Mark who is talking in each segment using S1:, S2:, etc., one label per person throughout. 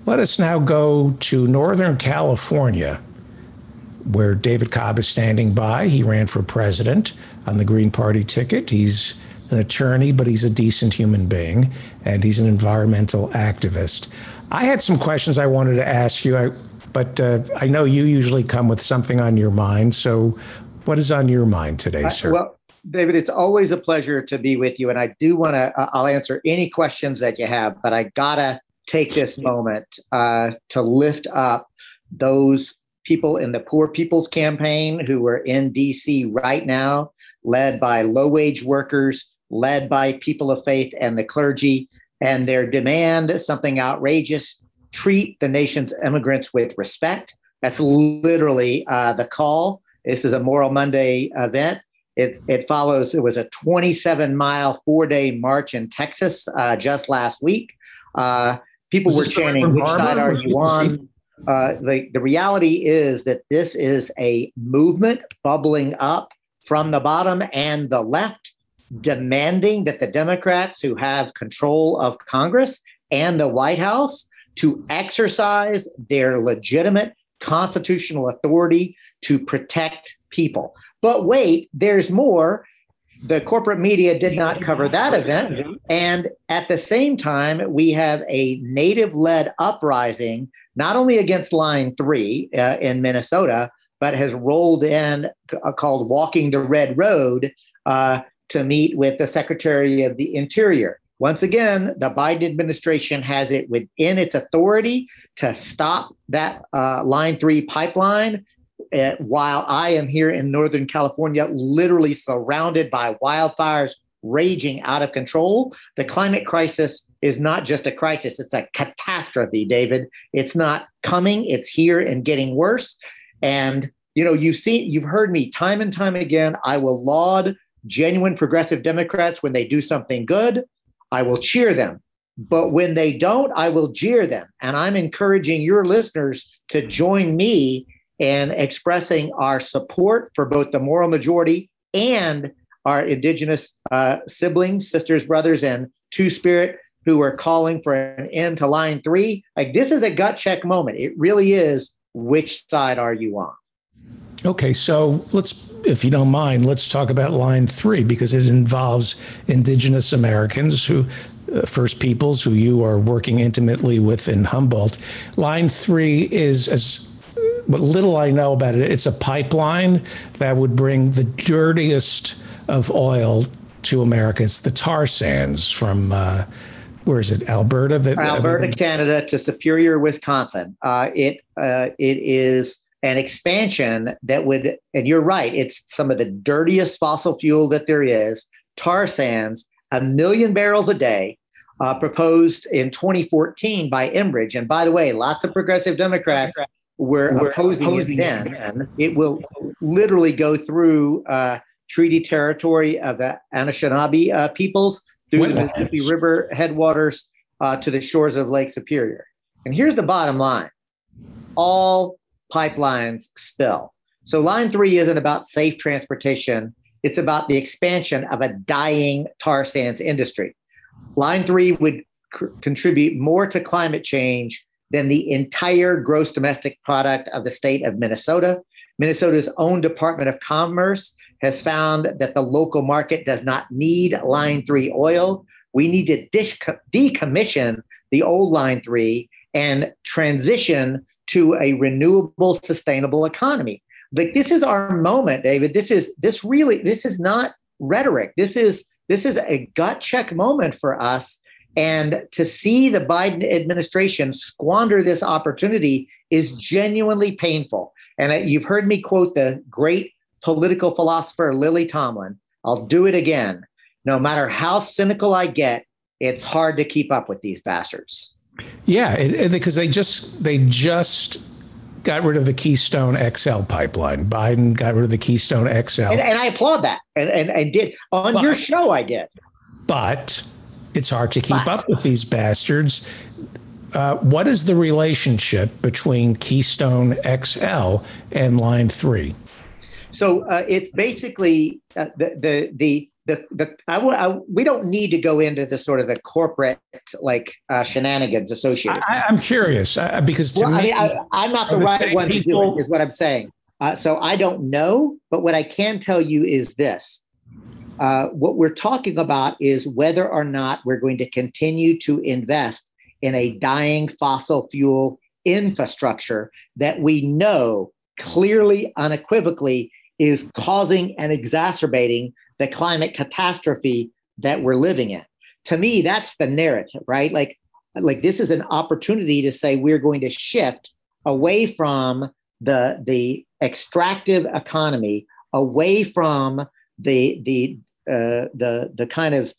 S1: Let us now go to Northern California, where David Cobb is standing by. He ran for president on the Green Party ticket. He's an attorney, but he's a decent human being, and he's an environmental activist. I had some questions I wanted to ask you, but I know you usually come with something on your mind. So what is on your mind today, sir?
S2: Well, David, it's always a pleasure to be with you. And I do want to, I'll answer any questions that you have, but I gotta take this moment to lift up those people in the Poor People's Campaign who are in DC right now, led by low-wage workers, led by people of faith and the clergy, and their demand something outrageous: treat the nation's immigrants with respect. That's literally the call. This is a Moral Monday event. It follows, it was a 27-mile, 4-day march in Texas just last week. People were chanting, which side are you on? The reality is that this is a movement bubbling up from the bottom and the left, demanding that the Democrats who have control of Congress and the White House to exercise their legitimate constitutional authority to protect people. But wait, there's more. The corporate media did not cover that event. And at the same time, we have a native-led uprising, not only against Line 3 in Minnesota, but has rolled in called Walking the Red Road to meet with the Secretary of the Interior. Once again, the Biden administration has it within its authority to stop that Line 3 pipeline. While I am here in Northern California, literally surrounded by wildfires raging out of control. The climate crisis is not just a crisis, it's a catastrophe, David. It's not coming, it's here and getting worse. And you've heard me time and time again. I will laud genuine progressive Democrats when they do something good. I will cheer them. But when they don't, I will jeer them. And I'm encouraging your listeners to join me in expressing our support for both the moral majority and our indigenous siblings, sisters, brothers, and Two-Spirit who are calling for an end to Line 3. Like, this is a gut check moment. It really is. Which side are you on?
S1: Okay, so if you don't mind, let's talk about Line 3, because it involves indigenous Americans First Peoples, who you are working intimately with in Humboldt. Line 3 is, as what little I know about it, it's a pipeline that would bring the dirtiest of oil to America. It's the tar sands from, where is it, Alberta?
S2: Alberta, Canada to Superior, Wisconsin. It is an expansion that would, and you're right, it's some of the dirtiest fossil fuel that there is, tar sands, 1 million barrels a day, proposed in 2014 by Enbridge. And by the way, lots of progressive Democrats were opposing it then. It will literally go through treaty territory of the Anishinaabe peoples through the Mississippi River headwaters to the shores of Lake Superior. And here's the bottom line. All pipelines spill. So Line 3 isn't about safe transportation. It's about the expansion of a dying tar sands industry. Line 3 would contribute more to climate change than the entire gross domestic product of the state of Minnesota. Minnesota's own Department of Commerce has found that the local market does not need Line 3 oil. We need to decommission the old Line 3 and transition to a renewable, sustainable economy. Like, this is our moment, David. This is not rhetoric. This is a gut check moment for us. And to see the Biden administration squander this opportunity is genuinely painful. And you've heard me quote the great political philosopher Lily Tomlin. I'll do it again. No matter how cynical I get, it's hard to keep up with these bastards.
S1: Yeah, because they just got rid of the Keystone XL pipeline. Biden got rid of the Keystone XL.
S2: And I applaud that. And did. On your show, I did.
S1: But it's hard to keep up with these bastards. What is the relationship between Keystone XL and Line 3?
S2: So it's basically the we don't need to go into the sort of the corporate shenanigans associated.
S1: I'm curious because to me,
S2: I'm not the right one to do it, is what I'm saying. So I don't know, but what I can tell you is this. What we're talking about is whether or not we're going to continue to invest in a dying fossil fuel infrastructure that we know clearly, unequivocally, is causing and exacerbating the climate catastrophe that we're living in. To me, that's the narrative, right? Like this is an opportunity to say we're going to shift away from the extractive economy, away from the kind of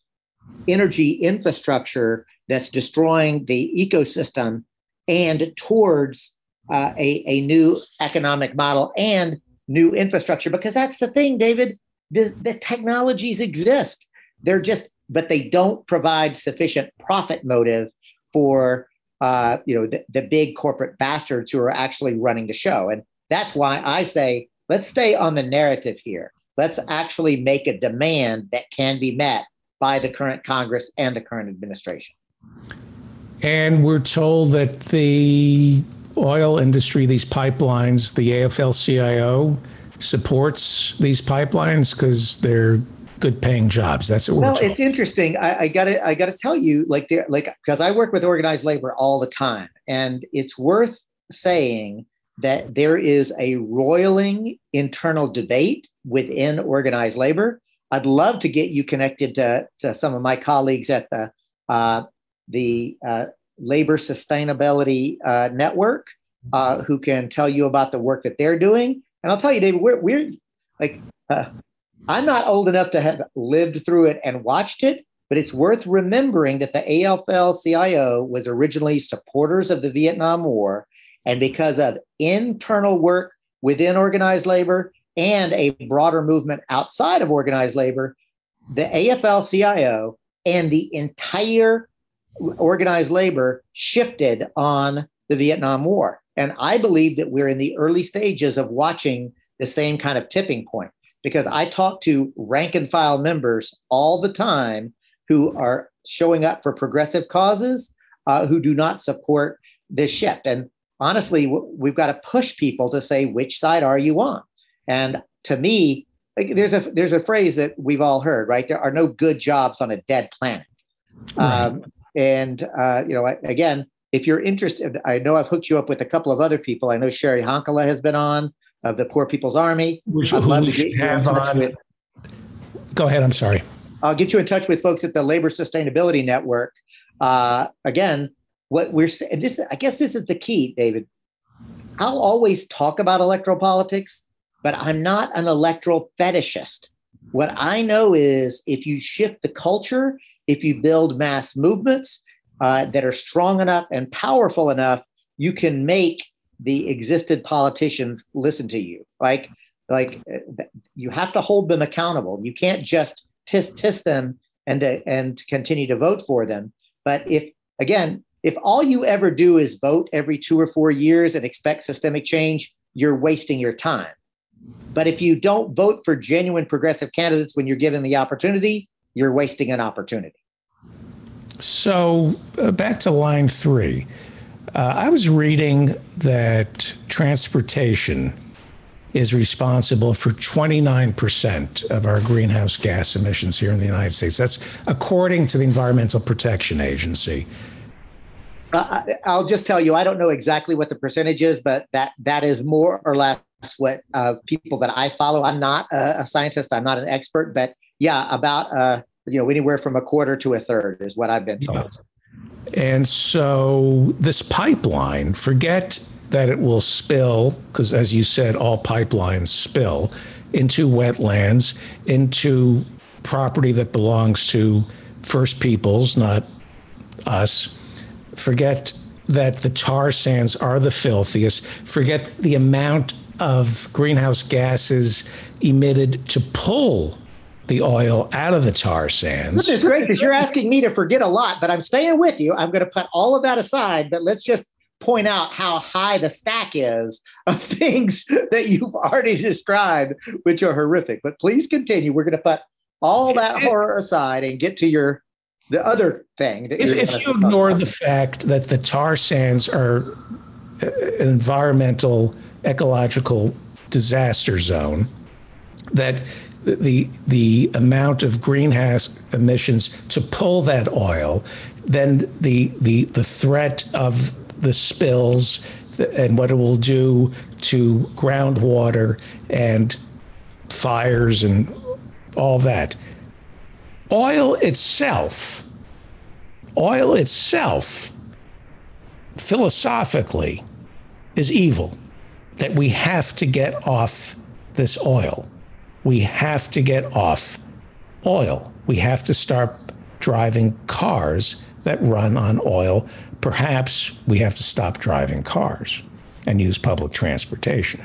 S2: energy infrastructure that's destroying the ecosystem, and towards a new economic model and new infrastructure. Because that's the thing, David, the technologies exist. But they don't provide sufficient profit motive for the big corporate bastards who are actually running the show. And that's why I say, let's stay on the narrative here. Let's actually make a demand that can be met by the current Congress and the current administration.
S1: And we're told that the oil industry, these pipelines, the AFL-CIO supports these pipelines because they're good paying jobs. That's what we're told.
S2: It's interesting. I gotta tell you, because I work with organized labor all the time, and it's worth saying that there is a roiling internal debate within organized labor. I'd love to get you connected to some of my colleagues at the Labor Sustainability Network, who can tell you about the work that they're doing. And I'll tell you, David, we're I'm not old enough to have lived through it and watched it, but it's worth remembering that the AFL-CIO was originally supporters of the Vietnam War. And because of internal work within organized labor and a broader movement outside of organized labor, the AFL-CIO and the entire organized labor shifted on the Vietnam War. And I believe that we're in the early stages of watching the same kind of tipping point, because I talk to rank and file members all the time who are showing up for progressive causes, who do not support this shift. And honestly, we've got to push people to say, which side are you on? And to me, there's a phrase that we've all heard, right? There are no good jobs on a dead planet. Right. Again, if you're interested, I know I've hooked you up with a couple of other people. I know Sherry Honkala has been on, of the Poor People's Army. I'd love to get you in touch with.
S1: Go ahead. I'm sorry.
S2: I'll get you in touch with folks at the Labor Sustainability Network. Again, what we're saying, I guess this is the key, David. I'll always talk about electoral politics, but I'm not an electoral fetishist. What I know is if you shift the culture, if you build mass movements that are strong enough and powerful enough, you can make the existed politicians listen to you. Like you have to hold them accountable. You can't just tisk them and continue to vote for them. But if all you ever do is vote every 2 or 4 years and expect systemic change, you're wasting your time. But if you don't vote for genuine progressive candidates when you're given the opportunity, you're wasting an opportunity.
S1: So back to line 3. I was reading that transportation is responsible for 29% of our greenhouse gas emissions here in the United States. That's according to the Environmental Protection Agency.
S2: I'll just tell you, I don't know exactly what the percentage is, but that is more or less what people that I follow. I'm not a scientist. I'm not an expert, but yeah, about anywhere from a quarter to a third is what I've been told.
S1: Yeah. And so this pipeline, forget that it will spill, because as you said, all pipelines spill into wetlands, into property that belongs to First Peoples, not us. Forget that the tar sands are the filthiest. Forget the amount of greenhouse gases emitted to pull the oil out of the tar sands.
S2: This is great because you're asking me to forget a lot, but I'm staying with you. I'm going to put all of that aside, but let's just point out how high the stack is of things that you've already described, which are horrific. But please continue. We're going to put all that horror aside and get to the other thing that
S1: if you ignore the fact that the tar sands are an environmental, ecological disaster zone, that the amount of greenhouse emissions to pull that oil, then the threat of the spills and what it will do to groundwater and fires and all that. Oil itself, philosophically, is evil. That we have to get off this oil. We have to get off oil. We have to start driving cars that run on oil. Perhaps we have to stop driving cars and use public transportation.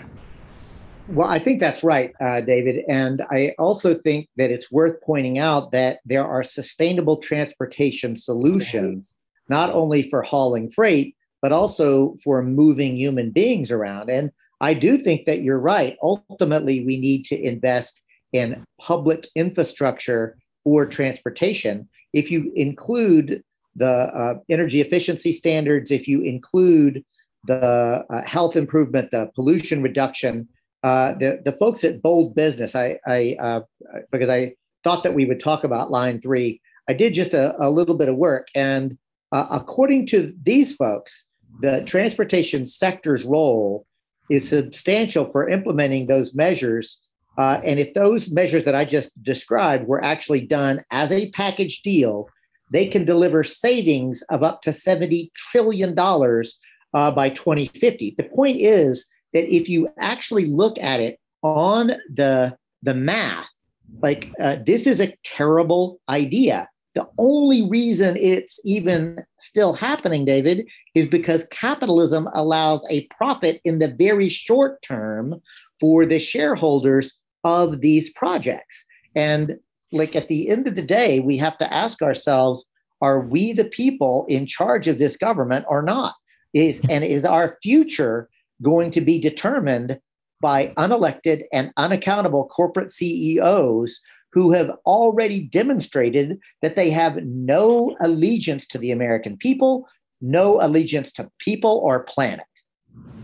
S2: Well, I think that's right, David. And I also think that it's worth pointing out that there are sustainable transportation solutions, not only for hauling freight, but also for moving human beings around. And I do think that you're right. Ultimately, we need to invest in public infrastructure for transportation. If you include the energy efficiency standards, if you include the health improvement, the pollution reduction, the folks at Bold Business, because I thought that we would talk about line 3, I did just a little bit of work. And according to these folks, the transportation sector's role is substantial for implementing those measures. And if those measures that I just described were actually done as a package deal, they can deliver savings of up to $70 trillion by 2050. The point is that if you actually look at it on the math, this is a terrible idea. The only reason it's even still happening, David, is because capitalism allows a profit in the very short term for the shareholders of these projects. And at the end of the day, we have to ask ourselves, are we the people in charge of this government or not? Is our future going to be determined by unelected and unaccountable corporate CEOs who have already demonstrated that they have no allegiance to the American people, no allegiance to people or planet?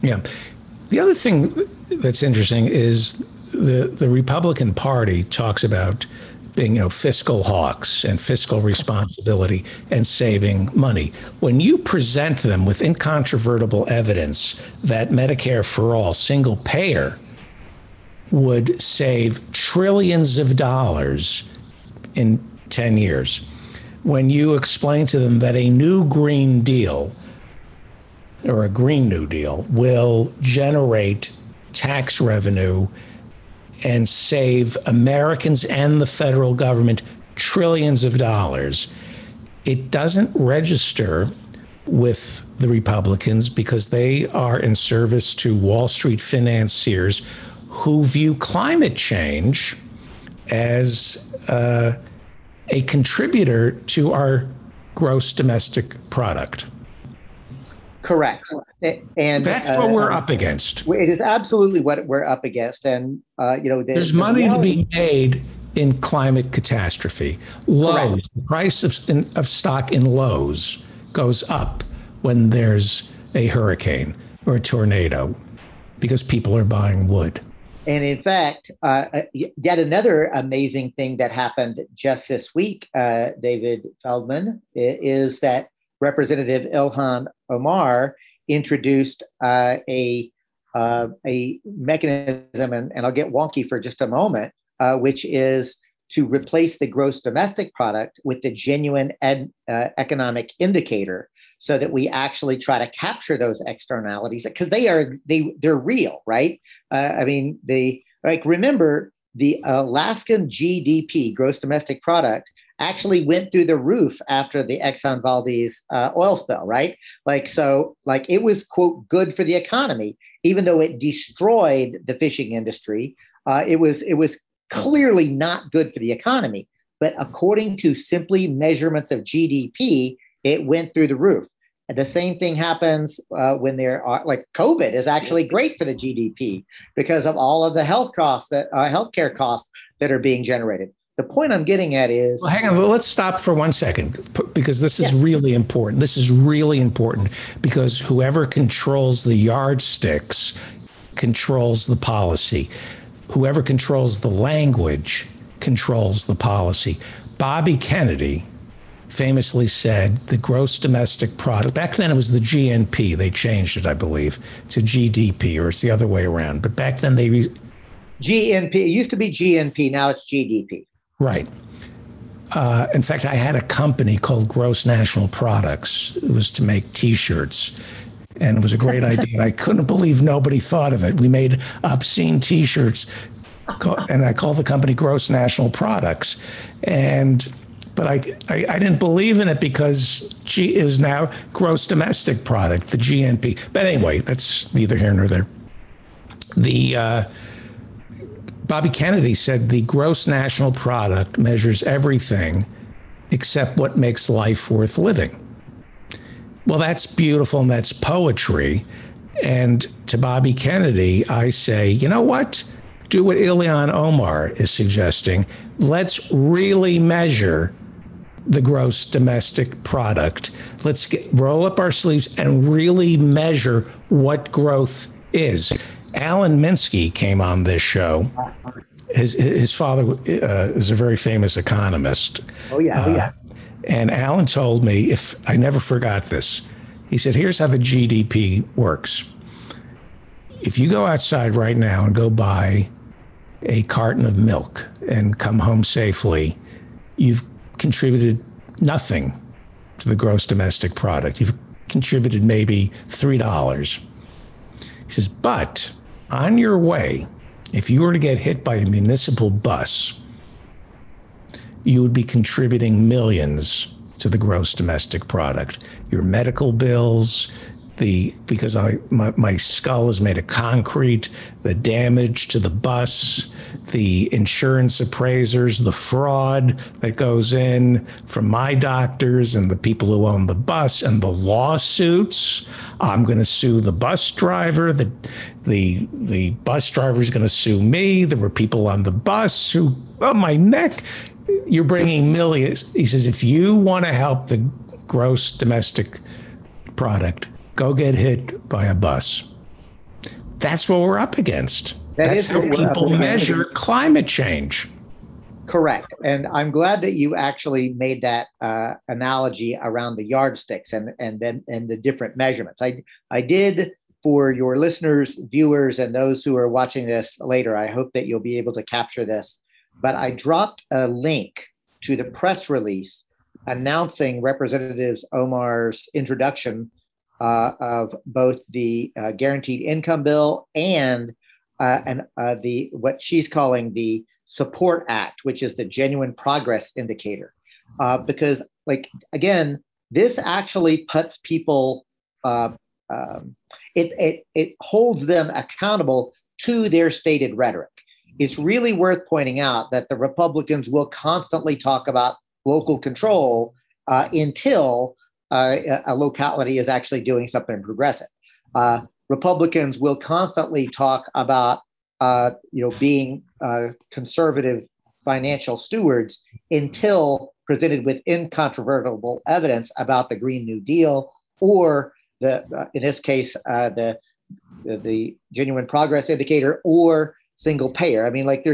S1: Yeah. The other thing that's interesting is the Republican Party talks about being, fiscal hawks and fiscal responsibility and saving money. When you present them with incontrovertible evidence that Medicare for all, single payer, would save trillions of dollars in 10 years, when you explain to them that a new Green Deal or a Green New Deal will generate tax revenue and save Americans and the federal government trillions of dollars, it doesn't register with the Republicans because they are in service to Wall Street financiers who view climate change as a contributor to our gross domestic product.
S2: Correct. And
S1: that's what we're up against.
S2: It is absolutely what we're up against. And,
S1: there's money to be made in climate catastrophe. Lowe's, the price of stock in Lowe's goes up when there's a hurricane or a tornado because people are buying wood.
S2: And in fact, yet another amazing thing that happened just this week, David Feldman, is that Representative Ilhan Omar introduced a mechanism, and I'll get wonky for just a moment, which is to replace the gross domestic product with the genuine economic indicator, so that we actually try to capture those externalities, because they're real, right? Remember, the Alaskan GDP, gross domestic product, actually went through the roof after the Exxon Valdez oil spill, right? It was, quote, good for the economy, even though it destroyed the fishing industry. It was clearly not good for the economy. But according to simply measurements of GDP, it went through the roof. The same thing happens when there are, COVID is actually great for the GDP because of all of the healthcare costs that are being generated. the point I'm getting at is,
S1: well, hang on. Well, let's stop for 1 second because this is really important. This is really important because whoever controls the yardsticks controls the policy. Whoever controls the language controls the policy. Bobby Kennedy famously said the gross domestic product, back then it was the GNP, they changed it, I believe, to GDP, or it's the other way around. But back then
S2: GNP, it used to be GNP, now it's GDP.
S1: Right. In fact, I had a company called Gross National Products. It was to make T-shirts. And it was a great idea. I couldn't believe nobody thought of it. We made obscene T-shirts, and I called the company Gross National Products. But I didn't believe in it because G is now gross domestic product, the GNP. But anyway, that's neither here nor there. Bobby Kennedy said the gross national product measures everything except what makes life worth living. Well, that's beautiful and that's poetry. And to Bobby Kennedy, I say, you know what? Do what Ilhan Omar is suggesting. Let's really measure the gross domestic product. Let's roll up our sleeves and really measure what growth is. Alan Minsky came on this show. His father is a very famous economist.
S2: Oh, yes.
S1: And Alan told me, if I never forgot this, he said, here's how the GDP works. If you go outside right now and go buy a carton of milk and come home safely, you've contributed nothing to the gross domestic product. You've contributed maybe $3. He says, but on your way, if you were to get hit by a municipal bus, you would be contributing millions to the gross domestic product. Your medical bills, because my skull is made of concrete, the damage to the bus, the insurance appraisers, the fraud that goes in from my doctors and the people who own the bus, and the lawsuits. I'm going to sue the bus driver. The bus driver is going to sue me. There were people on the bus who, oh, my neck. You're bringing millions. He says, if you want to help the gross domestic product, go get hit by a bus. That's what we're up against. That's how people measure climate change.
S2: Correct. And I'm glad that you actually made that analogy around the yardsticks and the different measurements. I did, for your listeners, viewers, and those who are watching this later, I hope that you'll be able to capture this. But I dropped a link to the press release announcing Representative Omar's introduction of both the guaranteed income bill and the what she's calling the Support Act, which is the genuine progress indicator. Because, like, again, this actually puts people, it holds them accountable to their stated rhetoric. It's really worth pointing out that the Republicans will constantly talk about local control until a locality is actually doing something progressive. Republicans will constantly talk about being conservative financial stewards until presented with incontrovertible evidence about the Green New Deal, or in this case the genuine progress indicator, or single payer. I mean, like,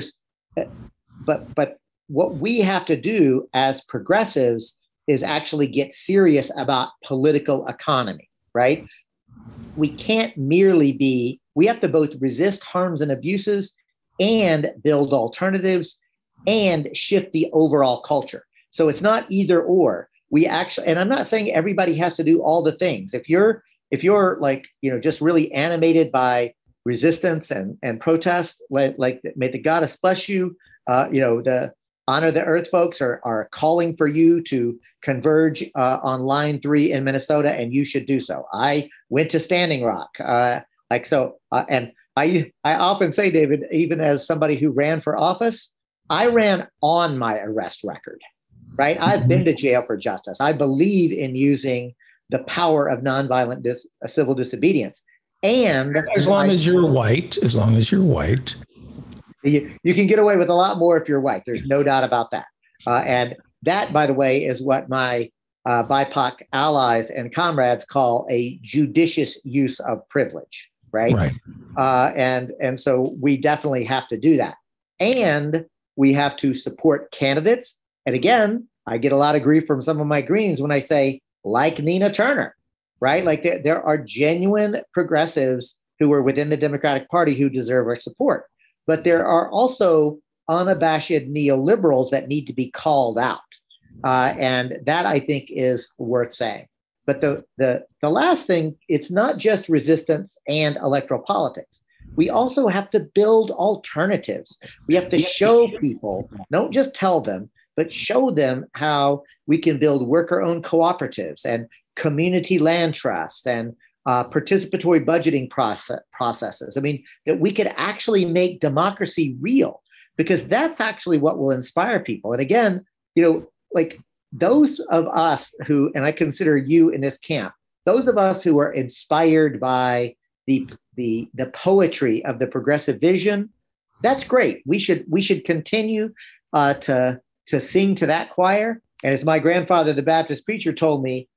S2: but what we have to do as progressives is actually get serious about political economy, right? We can't merely we have to both resist harms and abuses and build alternatives and shift the overall culture. So it's not either or. We actually, and I'm not saying everybody has to do all the things. If you're like, just really animated by resistance and protest, like may the goddess bless you. The Honor the Earth folks are calling for you to converge on line 3 in Minnesota, and you should do so. I went to Standing Rock, and I often say, David, even as somebody who ran for office, I ran on my arrest record, right? I've been to jail for justice. I believe in using the power of nonviolent civil disobedience. And
S1: as long as you're white,
S2: You can get away with a lot more if you're white. There's no doubt about that. And that, by the way, is what my BIPOC allies and comrades call a judicious use of privilege, right?
S1: Right.
S2: And so we definitely have to do that. And we have to support candidates. And again, I get a lot of grief from some of my Greens when I say, like Nina Turner, right? Like there are genuine progressives who are within the Democratic Party who deserve our support. But there are also unabashed neoliberals that need to be called out. And that, I think, is worth saying. But the last thing, it's not just resistance and electoral politics. We also have to build alternatives. We have to show people, don't just tell them, but show them how we can build worker-owned cooperatives and community land trusts and participatory budgeting processes. I mean, that we could actually make democracy real, because that's actually what will inspire people. And again, like those of us who, and I consider you in this camp, those of us who are inspired by the poetry of the progressive vision, that's great. We should continue to sing to that choir. And as my grandfather, the Baptist preacher, told me,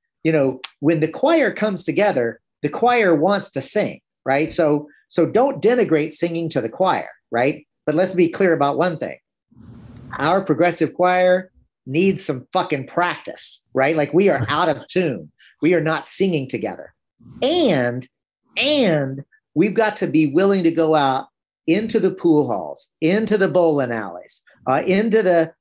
S2: when the choir comes together, the choir wants to sing, right? So don't denigrate singing to the choir, right? But let's be clear about one thing. Our progressive choir needs some fucking practice, right? Like we are out of tune. We are not singing together. And we've got to be willing to go out into the pool halls, into the bowling alleys, into the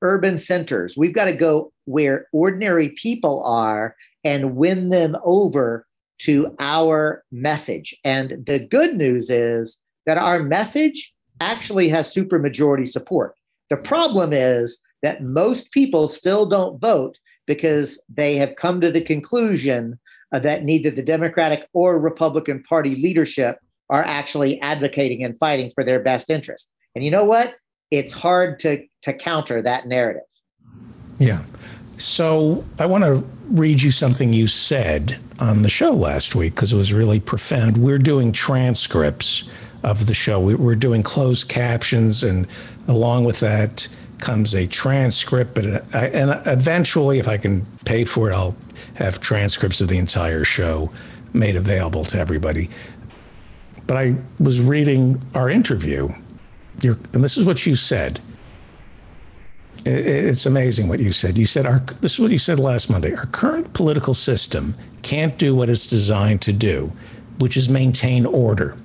S2: urban centers. We've got to go where ordinary people are and win them over to our message. And the good news is that our message actually has supermajority support. The problem is that most people still don't vote because they have come to the conclusion that neither the Democratic or Republican Party leadership are actually advocating and fighting for their best interest. And you know what? It's hard to counter that narrative.
S1: Yeah. So I want to read you something you said on the show last week because it was really profound. We're doing transcripts of the show. We're doing closed captions, and along with that comes a transcript. And eventually, if I can pay for it, I'll have transcripts of the entire show made available to everybody. But I was reading our interview, and this is what you said. It's amazing what you said. You said, this is what you said last Monday. Our current political system can't do what it's designed to do, which is maintain order,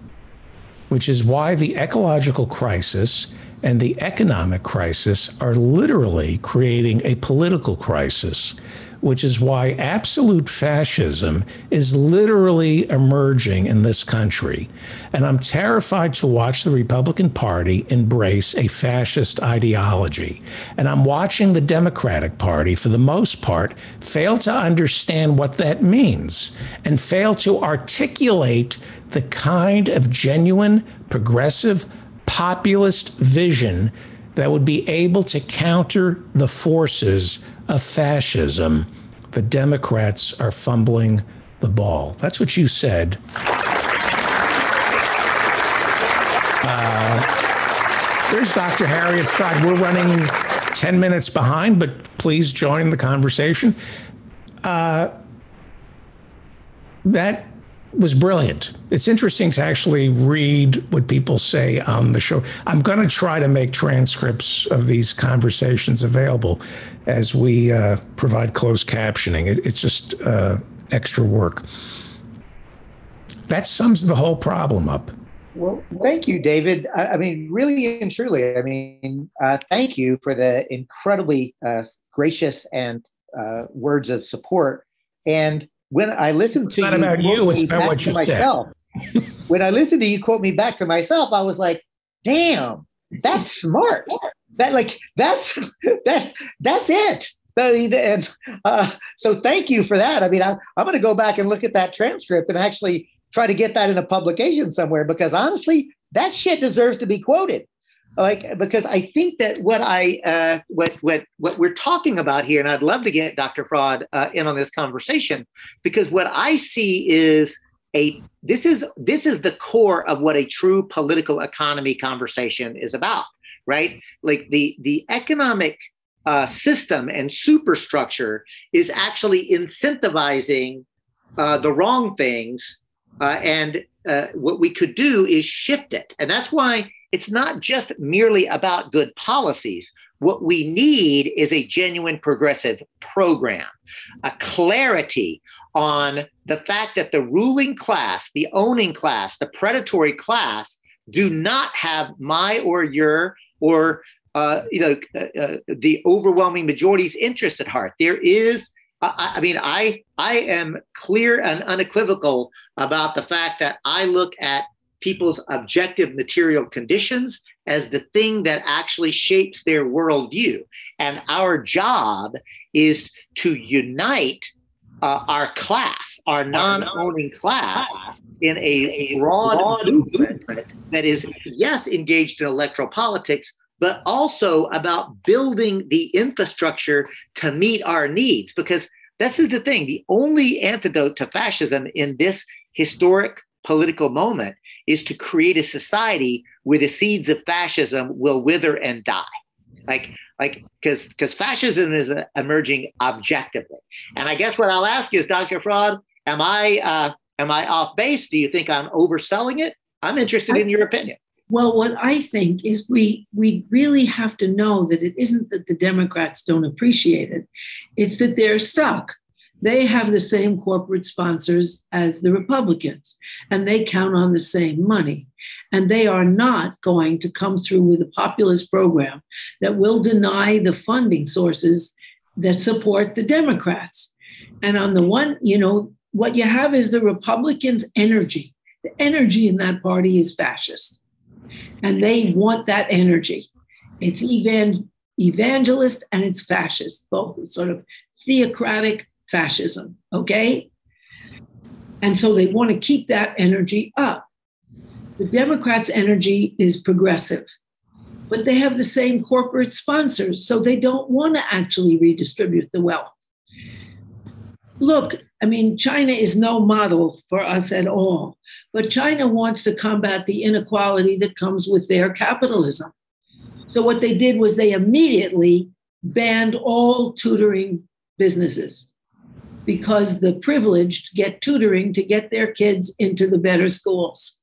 S1: which is why the ecological crisis and the economic crisis are literally creating a political crisis, which is why absolute fascism is literally emerging in this country. And I'm terrified to watch the Republican Party embrace a fascist ideology. And I'm watching the Democratic Party, for the most part, fail to understand what that means and fail to articulate the kind of genuine, progressive, populist vision that would be able to counter the forces of fascism. The Democrats are fumbling the ball. That's what you said. There's Dr. Harriet Fraad. We're running 10 minutes behind, but please join the conversation. That was brilliant. It's interesting to actually read what people say on the show. I'm going to try to make transcripts of these conversations available as we provide closed captioning. It's just extra work. That sums the whole problem up.
S2: Well, thank you, David. I mean, really and truly, I mean, thank you for the incredibly gracious and words of support. And when I listened to
S1: you, it's not about you, it's about what you said.
S2: When I listened to you quote me back to myself, I was like, damn, that's smart. That's it. And so thank you for that. I mean, I'm going to go back and look at that transcript and actually try to get that in a publication somewhere, because honestly, that shit deserves to be quoted. Because I think that what we're talking about here, and I'd love to get Dr. Fraad in on this conversation, because what I see is this is the core of what a true political economy conversation is about, right? Like the economic system and superstructure is actually incentivizing the wrong things, and what we could do is shift it. And that's why it's not just merely about good policies. What we need is a genuine progressive program, a clarity on the fact that the ruling class, the owning class, the predatory class do not have my or your or the overwhelming majority's interest at heart. There is, I am clear and unequivocal about the fact that I look at people's objective material conditions as the thing that actually shapes their worldview. And our job is to unite our class, our non-owning class, in a broad movement that is, yes, engaged in electoral politics, but also about building the infrastructure to meet our needs. Because this is the thing, the only antidote to fascism in this historic political moment is to create a society where the seeds of fascism will wither and die. Because fascism is emerging objectively. And I guess what I'll ask is, Dr. Fraud, am I off base? Do you think I'm overselling it? I'm interested in your opinion.
S3: Well, what I think is we really have to know that it isn't that the Democrats don't appreciate it. It's that they're stuck. They have the same corporate sponsors as the Republicans, and they count on the same money. And they are not going to come through with a populist program that will deny the funding sources that support the Democrats. And on the one, what you have is the Republicans' energy. The energy in that party is fascist. And they want that energy. It's evangelist and it's fascist, both. It's sort of theocratic fascism, okay? And so they want to keep that energy up. The Democrats' energy is progressive, but they have the same corporate sponsors, so they don't want to actually redistribute the wealth. Look, China is no model for us at all, but China wants to combat the inequality that comes with their capitalism. So what they did was they immediately banned all tutoring businesses because the privileged get tutoring to get their kids into the better schools.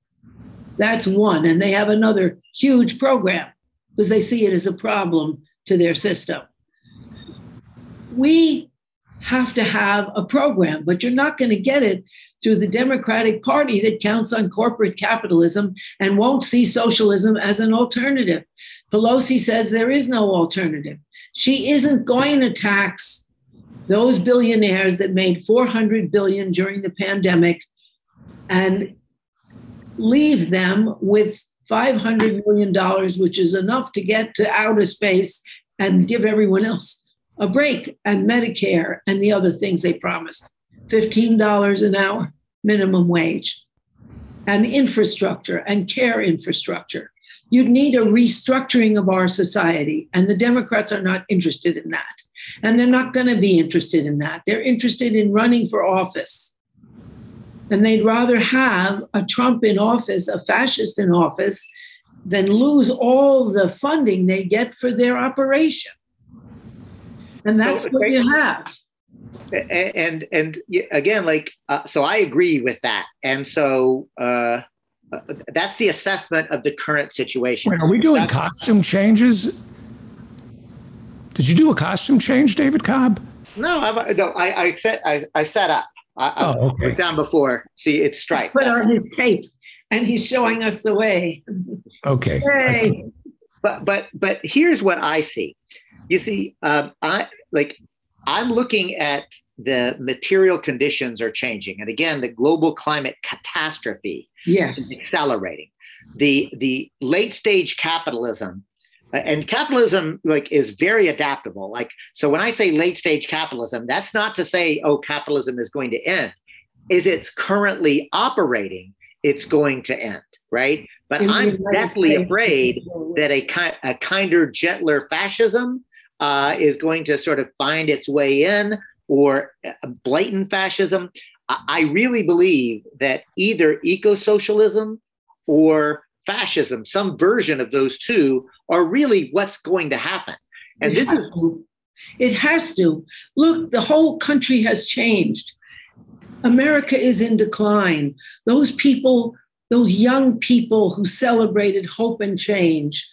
S3: That's one. And they have another huge program because they see it as a problem to their system. We have to have a program, but you're not going to get it through the Democratic Party that counts on corporate capitalism and won't see socialism as an alternative. Pelosi says there is no alternative. She isn't going to tax those billionaires that made $400 billion during the pandemic and leave them with $500 million, which is enough to get to outer space and give everyone else a break, and Medicare and the other things they promised, $15 an hour minimum wage, and infrastructure and care infrastructure. You'd need a restructuring of our society, and the Democrats are not interested in that. And they're not going to be interested in that. They're interested in running for office. And they'd rather have a Trump in office, a fascist in office, than lose all the funding they get for their operation. And that's what you have.
S2: And again, so I agree with that. And so that's the assessment of the current situation.
S1: Wait, are we doing costume changes? Did you do a costume change, David Cobb?
S2: No, I set up. I was down before. See, it's striped.
S3: Put on his tape, and he's showing us the way.
S1: Okay.
S3: Hey.
S2: But here's what I see. You see, I'm looking at the material conditions are changing, and again, the global climate catastrophe is accelerating. The late stage capitalism. And capitalism is very adaptable. So when I say late stage capitalism, that's not to say, capitalism is going to end. Is it's currently operating, it's going to end, right? But I'm deathly afraid that a kinder, gentler fascism is going to sort of find its way in, or blatant fascism. I really believe that either eco-socialism or fascism, some version of those two, are really what's going to happen. And
S3: it has to. Look, the whole country has changed. America is in decline. Those people, those young people who celebrated hope and change,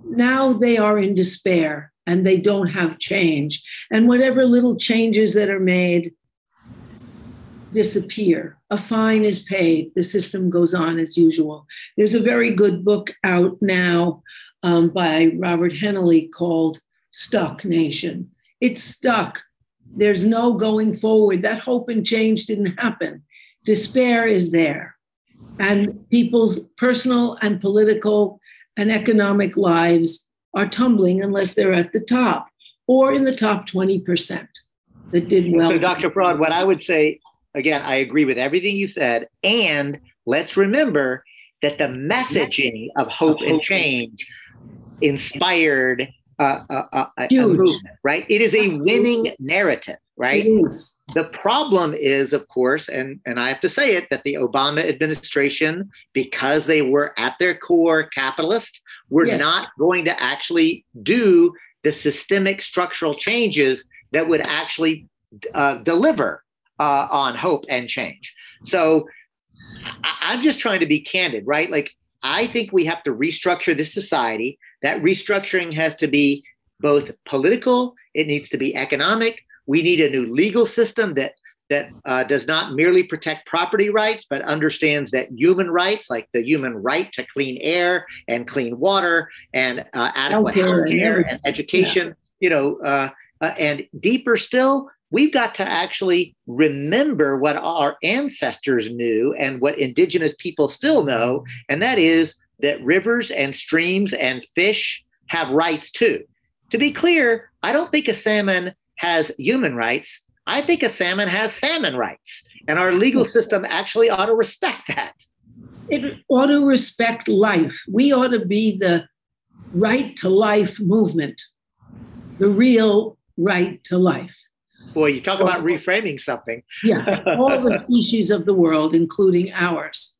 S3: now they are in despair and they don't have change. And whatever little changes that are made disappear. A fine is paid. The system goes on as usual. There's a very good book out now by Robert Hennelly called Stuck Nation. It's stuck. There's no going forward. That hope and change didn't happen. Despair is there. And people's personal and political and economic lives are tumbling unless they're at the top or in the top 20% that did well.
S2: So, Dr. Fraud, what I would say, again, I agree with everything you said. And let's remember that the messaging of hope and change inspired a movement, right? It is a winning narrative, right?
S3: It is.
S2: The problem is, of course, and I have to say it, that the Obama administration, because they were at their core capitalist, were not going to actually do the systemic structural changes that would actually deliver on hope and change. So I'm just trying to be candid, right? Like, I think we have to restructure this society. That restructuring has to be both political, it needs to be economic. We need a new legal system that does not merely protect property rights, but understands that human rights, like the human right to clean air and clean water and adequate health care and education, and deeper still, we've got to actually remember what our ancestors knew and what indigenous people still know, and that is that rivers and streams and fish have rights too. To be clear, I don't think a salmon has human rights. I think a salmon has salmon rights, and our legal system actually ought to respect that.
S3: It ought to respect life. We ought to be the right to life movement, the real right to life.
S2: Boy, you talk about reframing something.
S3: Yeah, all the species of the world, including ours.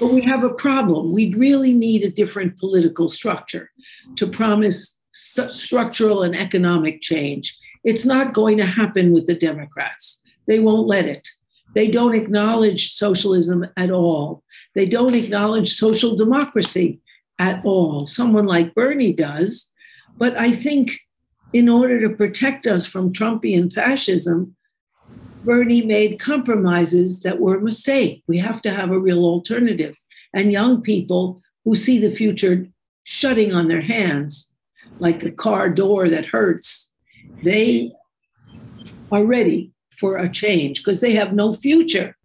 S3: But we have a problem. We really need a different political structure to promise structural and economic change. It's not going to happen with the Democrats. They won't let it. They don't acknowledge socialism at all. They don't acknowledge social democracy at all. Someone like Bernie does. But I think in order to protect us from Trumpian fascism, Bernie made compromises that were a mistake. We have to have a real alternative. And young people who see the future shutting on their hands, like a car door that hurts, they are ready for a change because they have no future.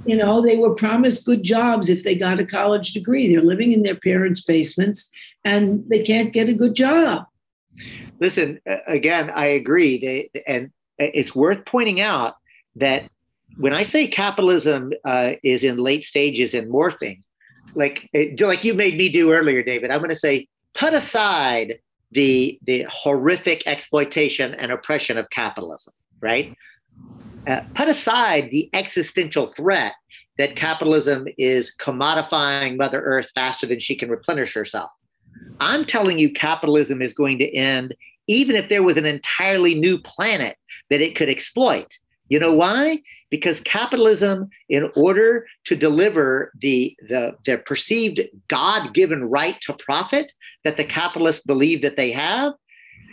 S3: You know, they were promised good jobs if they got a college degree. They're living in their parents' basements and they can't get a good job.
S2: Listen, again, I agree. And it's worth pointing out that when I say capitalism is in late stages and morphing, like you made me do earlier, David, I'm going to say, put aside the horrific exploitation and oppression of capitalism, right? Put aside the existential threat that capitalism is commodifying Mother Earth faster than she can replenish herself. I'm telling you, capitalism is going to end even if there was an entirely new planet that it could exploit. You know why? Because capitalism, in order to deliver their perceived God-given right to profit that the capitalists believe that they have,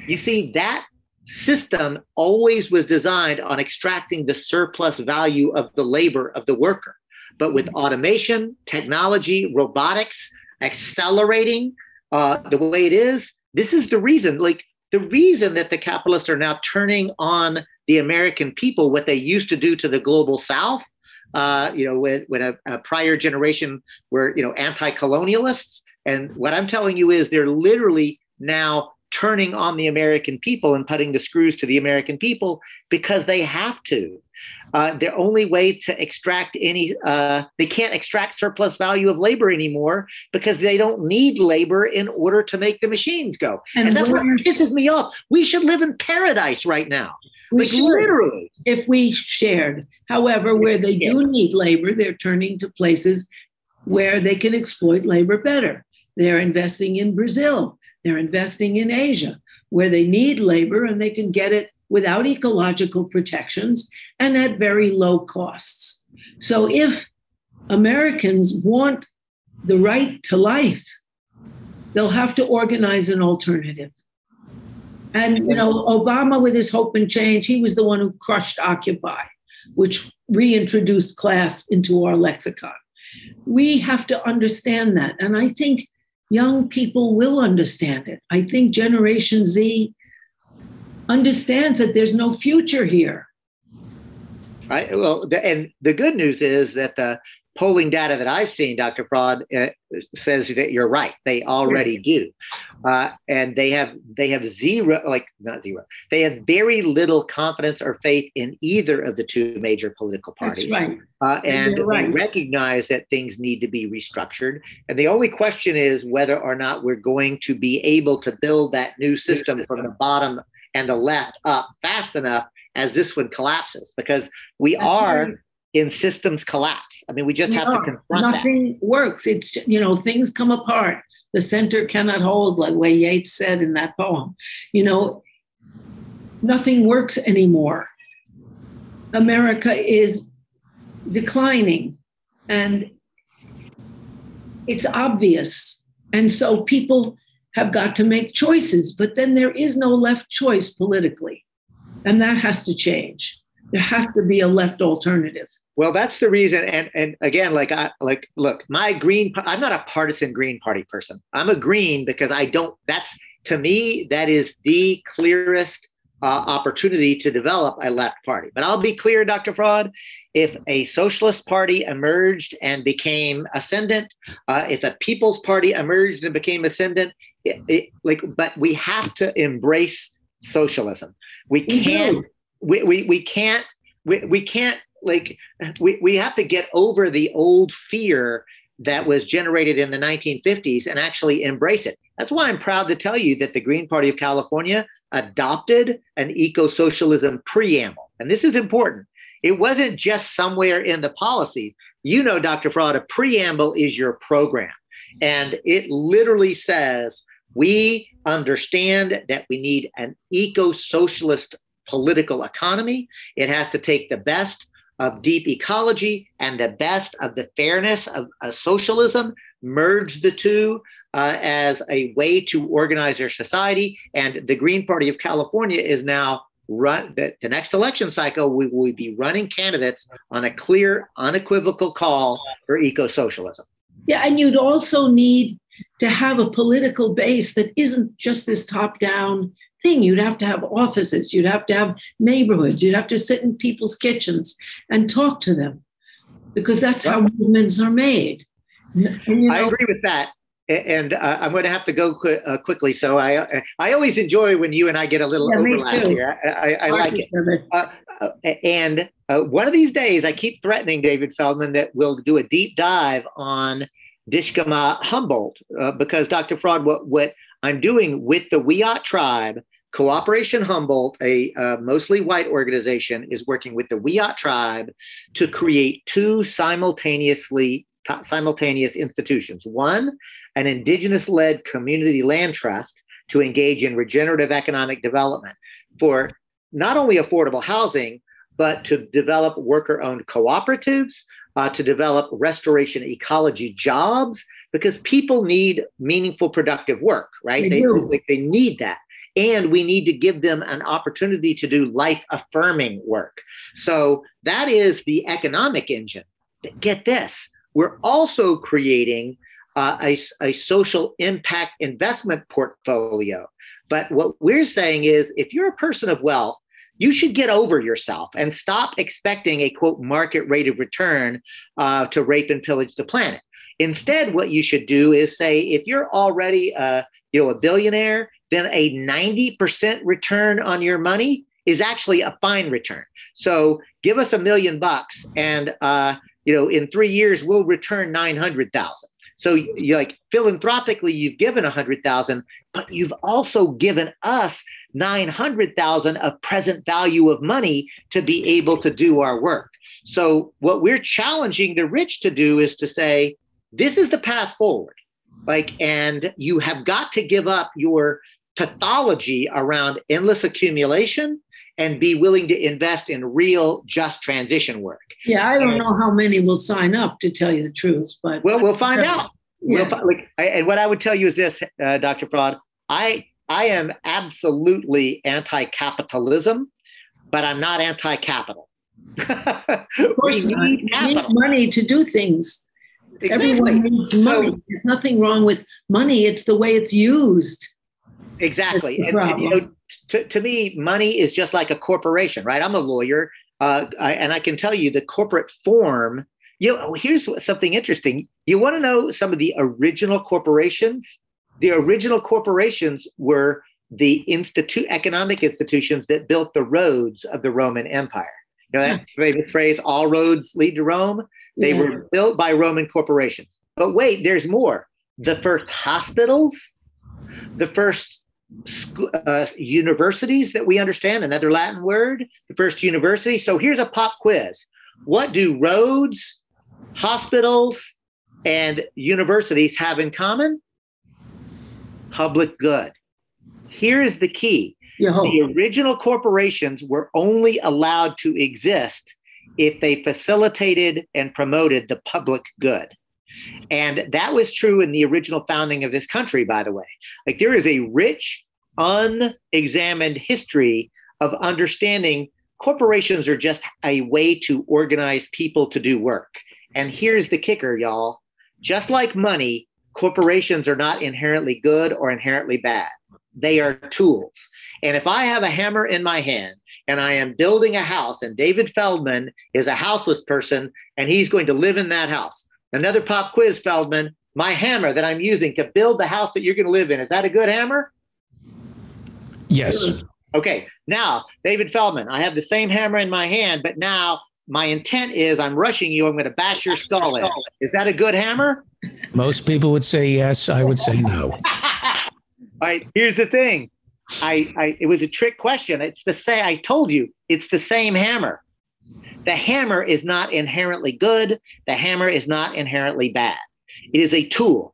S2: you see, that system always was designed on extracting the surplus value of the labor of the worker. But with automation, technology, robotics accelerating the way it is, this is the reason, the reason that the capitalists are now turning on the American people, what they used to do to the global South, when a prior generation were, anti-colonialists. And what I'm telling you is they're literally now turning on the American people and putting the screws to the American people because they have to. Their only way to extract they can't extract surplus value of labor anymore because they don't need labor in order to make the machines go. And that's what pisses me off. We should live in paradise right now.
S3: We
S2: Like
S3: should,
S2: literally.
S3: if we shared. However, where they do need labor, they're turning to places where they can exploit labor better. They're investing in Brazil. They're investing in Asia, where they need labor and they can get it without ecological protections and at very low costs. So if Americans want the right to life, they'll have to organize an alternative. And, you know, Obama with his hope and change, he was the one who crushed Occupy, which reintroduced class into our lexicon. We have to understand that. And I think young people will understand it. I think Generation Z understands that there's no future here.
S2: Right. Well, and the good news is that the polling data that I've seen, Dr. Fraud, says that you're right. They already do. And they have zero, like not zero, they have very little confidence or faith in either of the two major political parties.
S3: That's right.
S2: And they recognize that things need to be restructured. And the only question is whether or not we're going to be able to build that new system from the bottom and the left up fast enough as this one collapses, because we are in systems collapse. I mean, we just have to confront that.
S3: Nothing works. It's, you know, things come apart. The center cannot hold, like the way Yeats said in that poem. You know, nothing works anymore. America is declining and it's obvious. And so people have got to make choices, but then there is no left choice politically. And that has to change. There has to be a left alternative.
S2: Well, that's the reason. And again, look, I'm not a partisan Green Party person. I'm a Green because to me, that is the clearest opportunity to develop a left party. But I'll be clear, Dr. Fraud, if a socialist party emerged and became ascendant, if a People's Party emerged and became ascendant, but we have to embrace socialism. We can't have to get over the old fear that was generated in the 1950s and actually embrace it. That's why I'm proud to tell you that the Green Party of California adopted an eco-socialism preamble. And this is important. It wasn't just somewhere in the policies. You know, Dr. Fraud, a preamble is your program. And it literally says, we understand that we need an eco-socialist political economy. It has to take the best of deep ecology and the best of the fairness of socialism, merge the two as a way to organize our society. And the Green Party of California is now the next election cycle, we will be running candidates on a clear, unequivocal call for eco-socialism.
S3: Yeah, and you'd also need to have a political base that isn't just this top-down thing. You'd have to have offices, you'd have to have neighborhoods, you'd have to sit in people's kitchens and talk to them, because that's how movements are made. And,
S2: I agree with that. And I'm going to have to go quickly. So I always enjoy when you and I get a little overlap here. I like it. And one of these days, I keep threatening David Feldman that we'll do a deep dive on Dishkama Humboldt, because Dr. Fraud, what I'm doing with the Wiyot tribe, Cooperation Humboldt, a mostly white organization, is working with the Wiyot tribe to create two simultaneous institutions. One, an indigenous-led community land trust to engage in regenerative economic development for not only affordable housing, but to develop worker-owned cooperatives, to develop restoration ecology jobs, because people need meaningful, productive work, right? They need that. And we need to give them an opportunity to do life-affirming work. So that is the economic engine. But get this, we're also creating a social impact investment portfolio. But what we're saying is, if you're a person of wealth, you should get over yourself and stop expecting a, quote, market rate of return to rape and pillage the planet. Instead, what you should do is say, if you're already a billionaire, then a 90% return on your money is actually a fine return. So give us $1 million and in 3 years, we'll return 900,000. So you like philanthropically, you've given 100,000, but you've also given us 900,000 of present value of money to be able to do our work. So what we're challenging the rich to do is to say, this is the path forward. Like, and you have got to give up your pathology around endless accumulation and be willing to invest in real just transition work.
S3: Yeah, I don't know how many will sign up, to tell you the truth, but
S2: we'll find out.
S3: Yeah.
S2: And what I would tell you is this, Dr. Fraud, I am absolutely anti-capitalism, but I'm not anti-capital.
S3: Of course not.
S2: We need
S3: You need
S2: capital.
S3: money to do things.
S2: Exactly.
S3: Everyone needs money.
S2: So,
S3: There's nothing wrong with money. It's the way it's used.
S2: exactly.
S3: That's the
S2: And, you
S3: problem.
S2: know, to me, money is just like a corporation, right? I'm a lawyer, and I can tell you the corporate form. You know, here's something interesting. You want to know some of the original corporations? The original corporations were the economic institutions that built the roads of the Roman Empire. You know that famous phrase, all roads lead to Rome? They were built by Roman corporations. But wait, there's more. The first hospitals, the first universities that we understand, another Latin word, the first university. So here's a pop quiz. What do roads, hospitals, and universities have in common? Public good. Here is the key. The original corporations were only allowed to exist if they facilitated and promoted the public good. And that was true in the original founding of this country, by the way. Like, there is a rich, unexamined history of understanding corporations are just a way to organize people to do work. And here's the kicker, y'all. Just like money, corporations are not inherently good or inherently bad. They are tools. And if I have a hammer in my hand and I am building a house, and David Feldman is a houseless person and he's going to live in that house. Another pop quiz, Feldman, my hammer that I'm using to build the house that you're going to live in, is that a good hammer?
S1: Yes.
S2: Okay. Now, David Feldman, I have the same hammer in my hand, but now my intent is I'm rushing you. I'm going to bash your skull in. Is that a good hammer?
S1: Most people would say yes. I would say no.
S2: All right. Here's the thing. It was a trick question. It's the same. I told you it's the same hammer. The hammer is not inherently good. The hammer is not inherently bad. It is a tool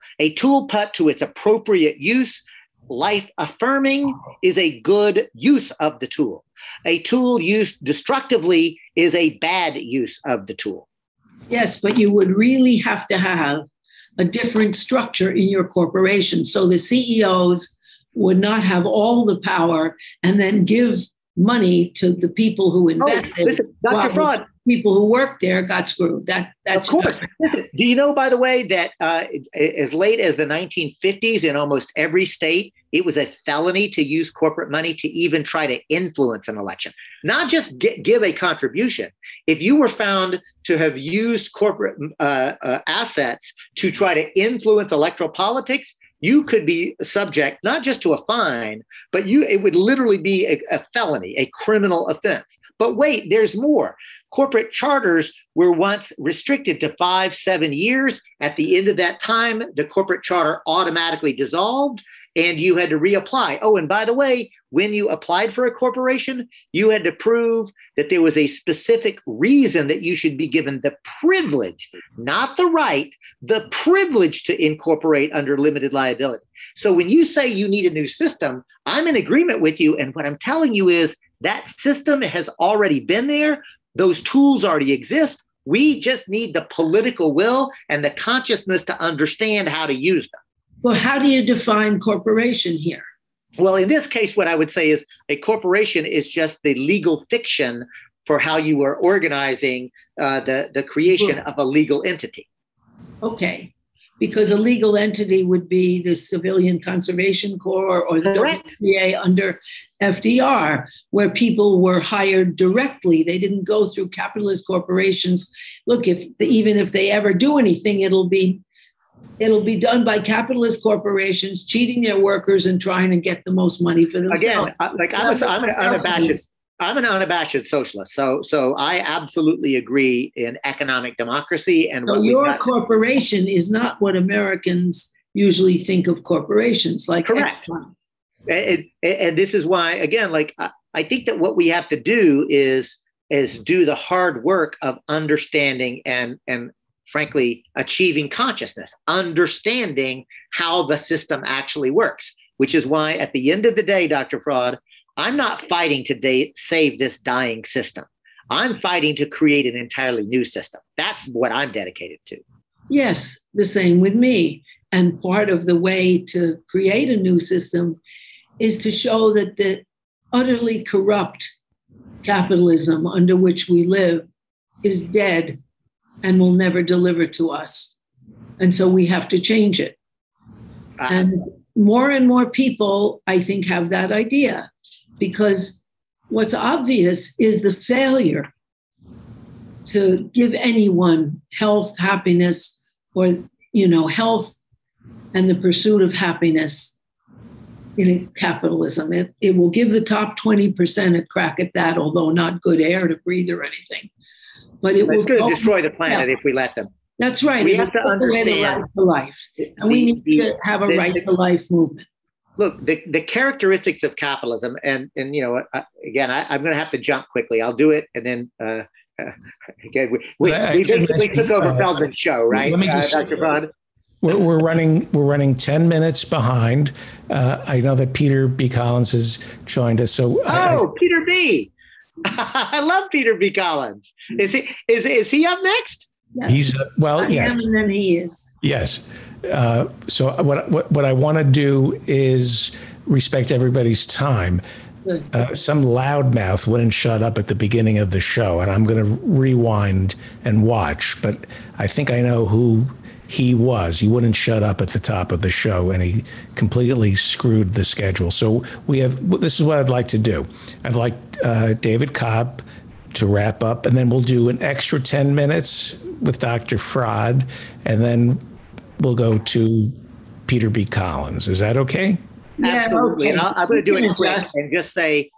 S2: put to its appropriate use. Life affirming is a good use of the tool. A tool used destructively is a bad use of the tool.
S3: Yes, but you would really have to have a different structure in your corporation. So the CEOs would not have all the power and then give money to the people who invested.
S2: Oh, listen, Dr. Fraud.
S3: People who worked there got screwed. That's
S2: of course. Listen, do you know, by the way, that as late as the 1950s in almost every state, it was a felony to use corporate money to even try to influence an election, not just give a contribution. If you were found to have used corporate assets to try to influence electoral politics, you could be subject not just to a fine, but it would literally be a felony, a criminal offense. But wait, there's more. Corporate charters were once restricted to 5-7 years. At the end of that time, the corporate charter automatically dissolved and you had to reapply. Oh, and by the way, when you applied for a corporation, you had to prove that there was a specific reason that you should be given the privilege, not the right, the privilege to incorporate under limited liability. So when you say you need a new system, I'm in agreement with you. And what I'm telling you is that system has already been there. Those tools already exist. We just need the political will and the consciousness to understand how to use them.
S3: Well, how do you define corporation here?
S2: Well, in this case, what I would say is a corporation is just the legal fiction for how you are organizing the creation of a legal entity.
S3: Okay. Because a legal entity would be the Civilian Conservation Corps or the WPA under FDR, where people were hired directly. They didn't go through capitalist corporations. Look, even if they ever do anything, it'll be done by capitalist corporations cheating their workers and trying to get the most money for themselves.
S2: Again, I'm I'm an unabashed socialist, so I absolutely agree in economic democracy and
S3: So
S2: what
S3: your
S2: got.
S3: corporation is not what Americans usually think of corporations, like
S2: Correct.
S3: Exxon.
S2: And this is why, again, like I think that what we have to do is do the hard work of understanding and frankly achieving consciousness, understanding how the system actually works. Which is why, at the end of the day, Dr. Fraud, I'm not fighting to save this dying system. I'm fighting to create an entirely new system. That's what I'm dedicated to.
S3: Yes, the same with me. And part of the way to create a new system is to show that the utterly corrupt capitalism under which we live is dead and will never deliver to us. And so we have to change it. And more people, I think, have that idea, because what's obvious is the failure to give anyone health, happiness, or, health and the pursuit of happiness in capitalism. It will give the top 20% a crack at that, although not good air to breathe or anything. But it's
S2: going to destroy the planet if we let them.
S3: That's right.
S2: We have to understand
S3: the right to life. And we need to have a right to life movement.
S2: Look, the characteristics of capitalism, and again, I'm going to have to jump quickly. I'll do it, and then again, we basically took over Feldman's show, right, Dr. Fraud?
S1: We're running 10 minutes behind. I know that Peter B. Collins has joined us. So
S2: Peter B. I love Peter B. Collins. Is he up next?
S3: Yes.
S1: He's yes,
S3: and then he is.
S1: Yes. So what I want to do is respect everybody's time. Some loudmouth wouldn't shut up at the beginning of the show, and I'm going to rewind and watch. But I think I know who he was. He wouldn't shut up at the top of the show, and he completely screwed the schedule. So this is what I'd like to do. I'd like David Cobb to wrap up, and then we'll do an extra 10 minutes with Dr. Fraud, and then we'll go to Peter B. Collins. Is that okay?
S2: Absolutely.
S3: Yeah, okay.
S2: And I'm going to do it quick and just say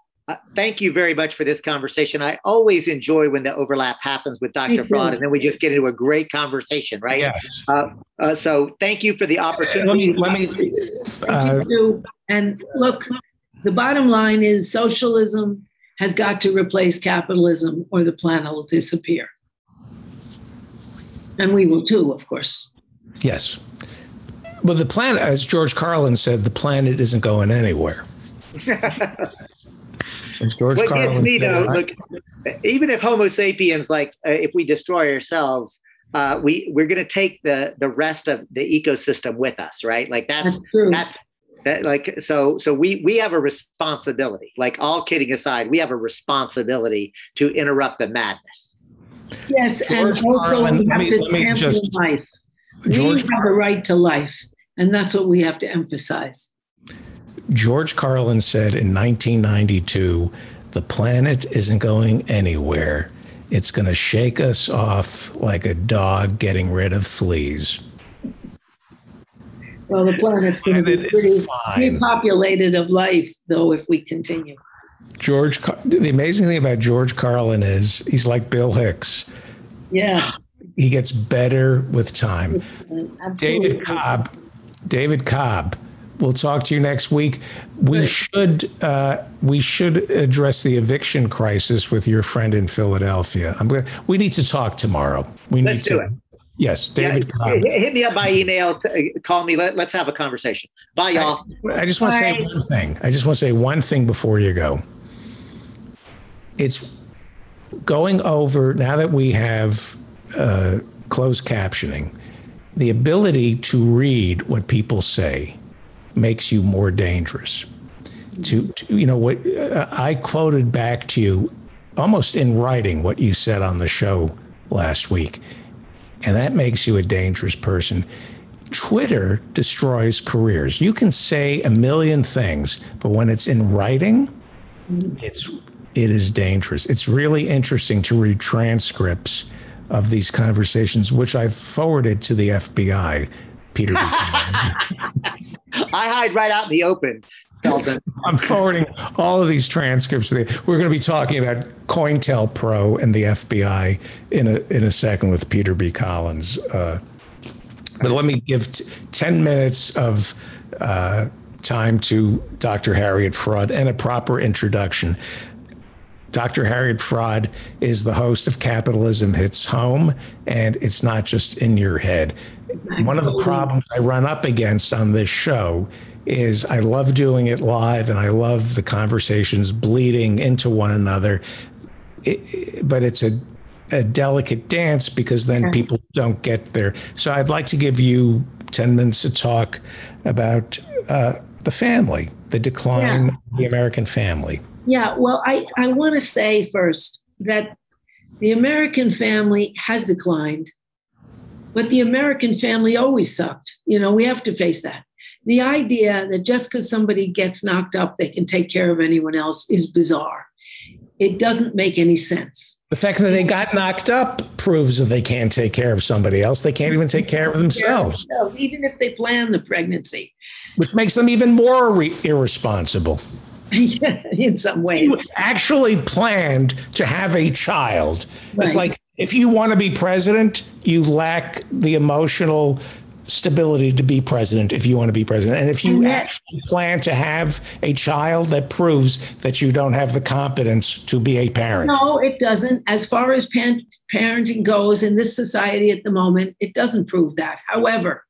S2: thank you very much for this conversation. I always enjoy when the overlap happens with Dr. Fraud, and then we just get into a great conversation, right?
S1: Yes.
S2: So thank you for the opportunity.
S3: And look, the bottom line is socialism has got to replace capitalism, or the planet will disappear. And we will too, of course.
S1: Yes. Well, the planet, as George Carlin said, the planet isn't going anywhere.
S2: What gets me though, look, even if Homo sapiens, if we destroy ourselves, we're going to take the rest of the ecosystem with us, right? Like that's true. So we have a responsibility. Like, all kidding aside, we have a responsibility to interrupt the madness.
S3: Yes, George and also Carlin, we have to champion life. We have a right to life, and that's what we have to emphasize.
S1: George Carlin said in 1992, the planet isn't going anywhere. It's going to shake us off like a dog getting rid of fleas.
S3: Well, the planet's going to be pretty depopulated of life, though, if we continue.
S1: The amazing thing about George Carlin is he's like Bill Hicks.
S3: Yeah.
S1: He gets better with time.
S3: Absolutely.
S1: David Cobb, we'll talk to you next week. We should address the eviction crisis with your friend in Philadelphia. We need to talk tomorrow.
S2: Let's do it.
S1: Yes, David Cobb.
S2: Hit me up by email. Call me. Let's have a conversation. Bye, y'all.
S1: I just want to say one thing. I just want to say one thing before you go. It's going over, now that we have closed captioning, the ability to read what people say makes you more dangerous. What I quoted back to you almost in writing what you said on the show last week, and that makes you a dangerous person. Twitter destroys careers. You can say a million things, but when it's in writing, it is dangerous. It's really interesting to read transcripts of these conversations, which I've forwarded to the FBI, Peter.
S2: I hide right out in the open. Sheldon.
S1: I'm forwarding all of these transcripts. We're going to be talking about COINTELPRO and the FBI in a second with Peter B. Collins. But let me give 10 minutes of time to Dr. Harriet Fraad and a proper introduction. Dr. Harriet Fraad is the host of Capitalism Hits Home, and it's not just in your head. Absolutely. One of the problems I run up against on this show is I love doing it live, and I love the conversations bleeding into one another. But it's a delicate dance because then people don't get there. So I'd like to give you 10 minutes to talk about the family, the decline of the American family.
S3: Yeah, well, I want to say first that the American family has declined, but the American family always sucked. You know, we have to face that. The idea that just because somebody gets knocked up, they can take care of anyone else is bizarre. It doesn't make any sense.
S1: The fact that they got knocked up proves that they can't take care of somebody else. They can't even take care of themselves.
S3: Even if they plan the pregnancy.
S1: Which makes them even more irresponsible.
S3: Yeah, in some ways.
S1: You actually planned to have a child. Right. It's like, if you want to be president, you lack the emotional stability to be president if you want to be president. And if you actually plan to have a child, that proves that you don't have the competence to be a parent.
S3: No, it doesn't. As far as parenting goes in this society at the moment, it doesn't prove that. However,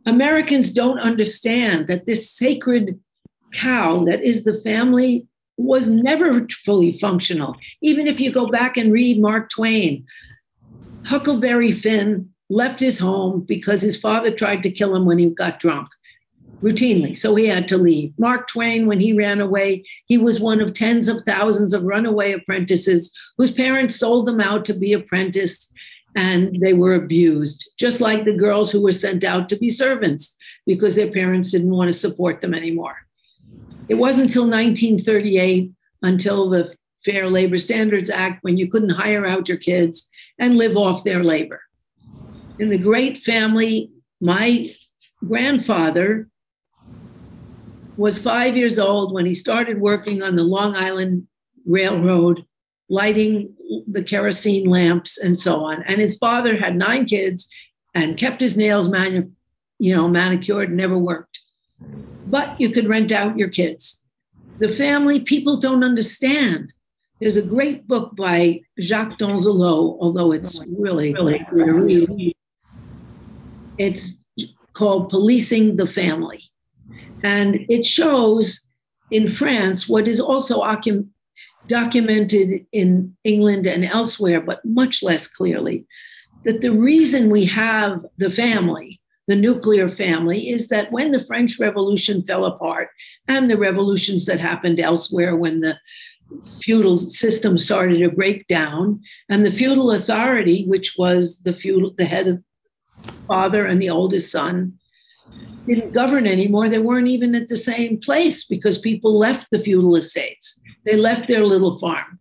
S3: Americans don't understand that this sacred cow that is the family was never fully functional. Even if you go back and read Mark Twain, Huckleberry Finn left his home because his father tried to kill him when he got drunk routinely. So he had to leave. Mark Twain, when he ran away, he was one of tens of thousands of runaway apprentices whose parents sold them out to be apprenticed, and they were abused, just like the girls who were sent out to be servants because their parents didn't want to support them anymore. It wasn't until 1938, until the Fair Labor Standards Act, when you couldn't hire out your kids and live off their labor. In the great family, my grandfather was 5 years old when he started working on the Long Island Railroad, lighting the kerosene lamps and so on. And his father had 9 kids and kept his nails manicured, never worked. But you could rent out your kids. The family, people don't understand. There's a great book by Jacques Donzelot, although it's really it's called Policing the Family. And it shows in France what is also documented in England and elsewhere, but much less clearly, that the reason we have the family, the nuclear family, is that when the French Revolution fell apart and the revolutions that happened elsewhere when the feudal system started to break down, and the feudal authority, which was the head of father and the oldest son, didn't govern anymore. They weren't even at the same place because people left the feudal estates. They left their little farm.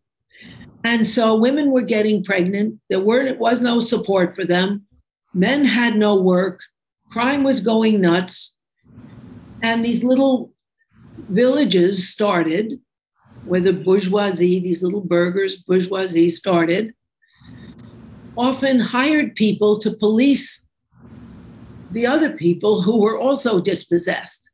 S3: And so women were getting pregnant. There was no support for them. Men had no work. Crime was going nuts. And these little villages started where the bourgeoisie, these little bourgeoisie started, often hired people to police the other people who were also dispossessed.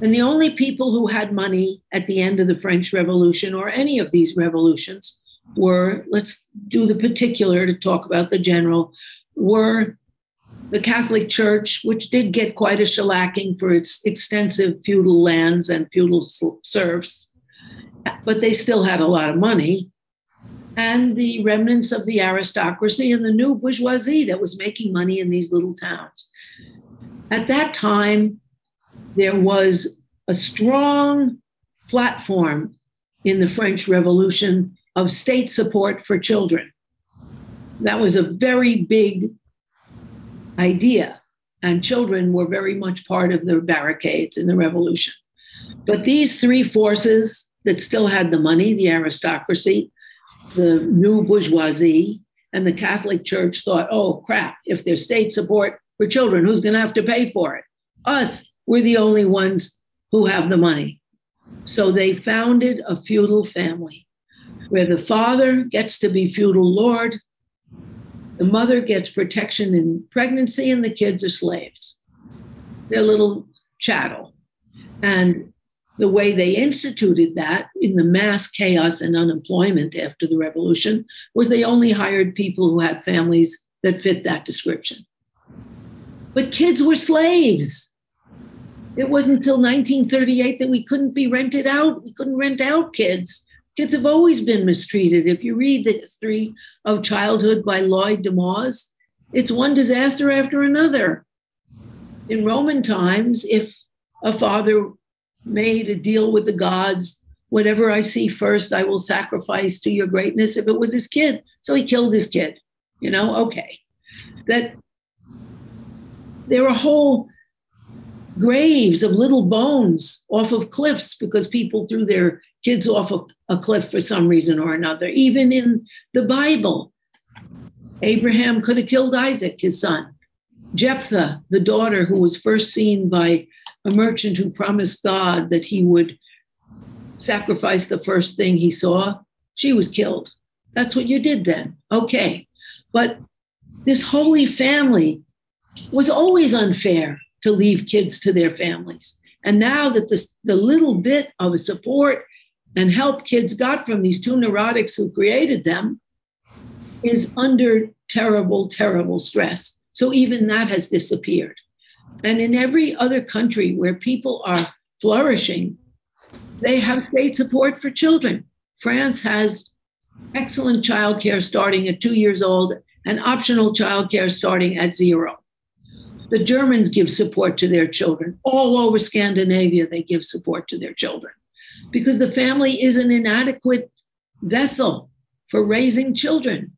S3: And the only people who had money at the end of the French Revolution or any of these revolutions were, let's do the particular to talk about the general, were the Catholic Church, which did get quite a shellacking for its extensive feudal lands and feudal serfs, but they still had a lot of money, and the remnants of the aristocracy and the new bourgeoisie that was making money in these little towns. At that time, there was a strong platform in the French Revolution of state support for children. That was a very big idea, and children were very much part of the barricades in the revolution. But these 3 forces that still had the money, the aristocracy, the new bourgeoisie, and the Catholic Church thought, oh, crap, if there's state support for children, who's going to have to pay for it? Us, we're the only ones who have the money. So they founded a feudal family where the father gets to be feudal lord, the mother gets protection in pregnancy, and the kids are slaves. They're little chattel. And the way they instituted that in the mass chaos and unemployment after the revolution was they only hired people who had families that fit that description. But kids were slaves. It wasn't until 1938 that we couldn't be rented out. We couldn't rent out kids. Kids have always been mistreated. If you read the history of childhood by Lloyd DeMause, it's one disaster after another. In Roman times, if a father made a deal with the gods, whatever I see first, I will sacrifice to your greatness, if it was his kid. So he killed his kid, okay. That there are whole graves of little bones off of cliffs because people threw their kids off a cliff for some reason or another. Even in the Bible, Abraham could have killed Isaac, his son. Jephthah, the daughter who was first seen by a merchant who promised God that he would sacrifice the first thing he saw, she was killed. That's what you did then. Okay. But this holy family was always unfair to leave kids to their families. And now that the little bit of support and help kids got from these two neurotics who created them is under terrible, terrible stress. So even that has disappeared. And in every other country where people are flourishing, they have state support for children. France has excellent childcare starting at 2 years old and optional childcare starting at 0. The Germans give support to their children. All over Scandinavia, they give support to their children because the family is an inadequate vessel for raising children.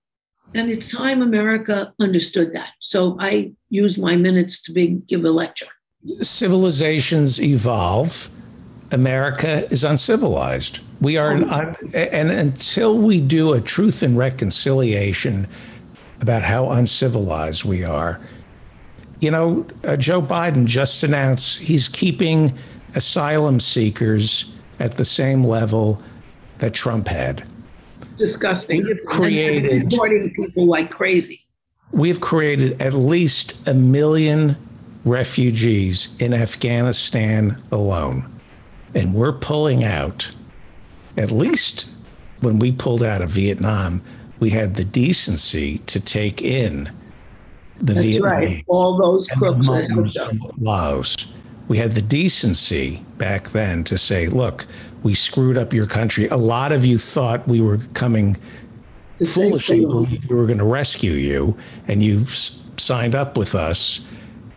S3: And it's time America understood that. So I use my minutes to give a lecture.
S1: Civilizations evolve. America is uncivilized. We are, and until we do a truth and reconciliation about how uncivilized we are, Joe Biden just announced he's keeping asylum seekers at the same level that Trump had.
S3: Disgusting.
S1: We've created
S3: deporting people like crazy.
S1: We've created at least 1 million refugees in Afghanistan alone. And we're pulling out, at least when we pulled out of Vietnam, we had the decency to take in the Vietnamese.
S3: Right. All those crooks
S1: from Laos. We had the decency back then to say, look, we screwed up your country. A lot of you thought we were coming foolishly, believed we were going to rescue you, and you signed up with us.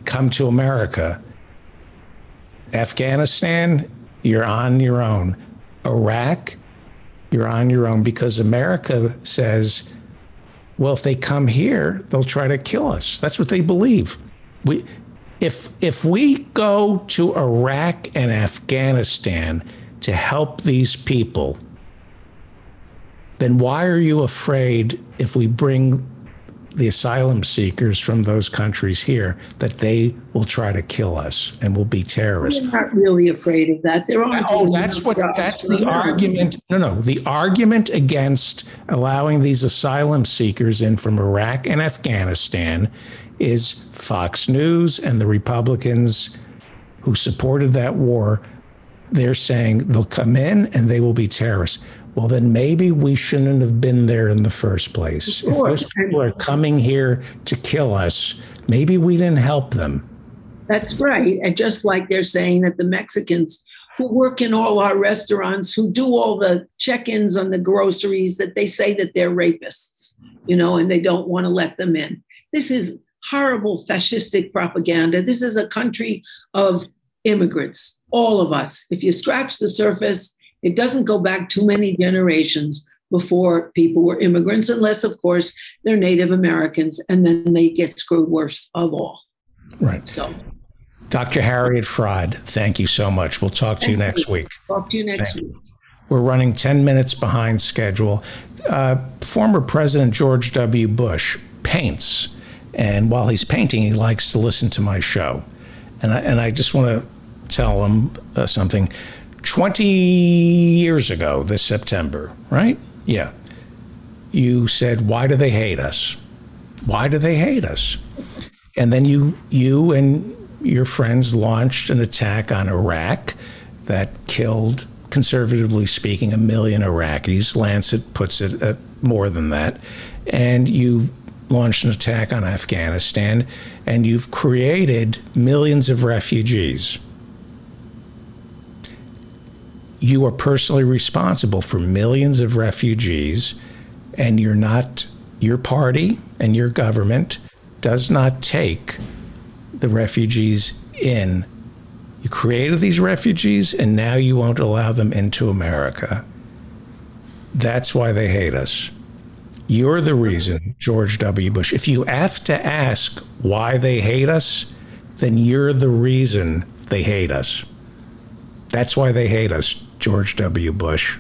S1: Come to America. Afghanistan, you're on your own. Iraq, you're on your own, because America says, well, if they come here, they'll try to kill us. That's what they believe. If we go to Iraq and Afghanistan to help these people, then why are you afraid if we bring the asylum seekers from those countries here that they will try to kill us and will be terrorists?
S3: We're not really afraid of that.
S1: That's the argument. No, the argument against allowing these asylum seekers in from Iraq and Afghanistan is Fox News and the Republicans who supported that war. They're saying they'll come in and they will be terrorists. Well, then maybe we shouldn't have been there in the first place. If those people are coming here to kill us, maybe we didn't help them.
S3: That's right. And just like they're saying that the Mexicans who work in all our restaurants, who do all the check-ins on the groceries, that they say that they're rapists, and they don't want to let them in. This is horrible fascistic propaganda. This is a country of immigrants, all of us. If you scratch the surface, it doesn't go back too many generations before people were immigrants, unless, of course, they're Native Americans, and then they get screwed worst of all.
S1: Right. So, Dr. Harriet Fraad, thank you so much. We'll talk to you next week.
S3: Talk to you next week.
S1: We're running 10 minutes behind schedule. Former President George W. Bush paints, and while he's painting, he likes to listen to my show. And I just want to tell them something. 20 years ago, this September, right? Yeah. You said, why do they hate us? Why do they hate us? And then you and your friends launched an attack on Iraq that killed, conservatively speaking, 1 million Iraqis. Lancet puts it at more than that. And you launched an attack on Afghanistan, and you've created millions of refugees. You are personally responsible for millions of refugees, and your party and your government does not take the refugees in. You created these refugees, and now you won't allow them into America. That's why they hate us. You're the reason, George W. Bush. If you have to ask why they hate us, then you're the reason they hate us. That's why they hate us, George W. Bush.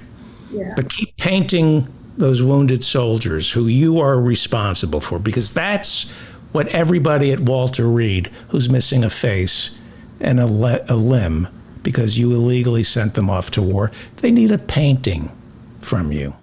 S3: Yeah.
S1: But keep painting those wounded soldiers who you are responsible for, because that's what everybody at Walter Reed who's missing a face and a limb because you illegally sent them off to war, they need a painting from you.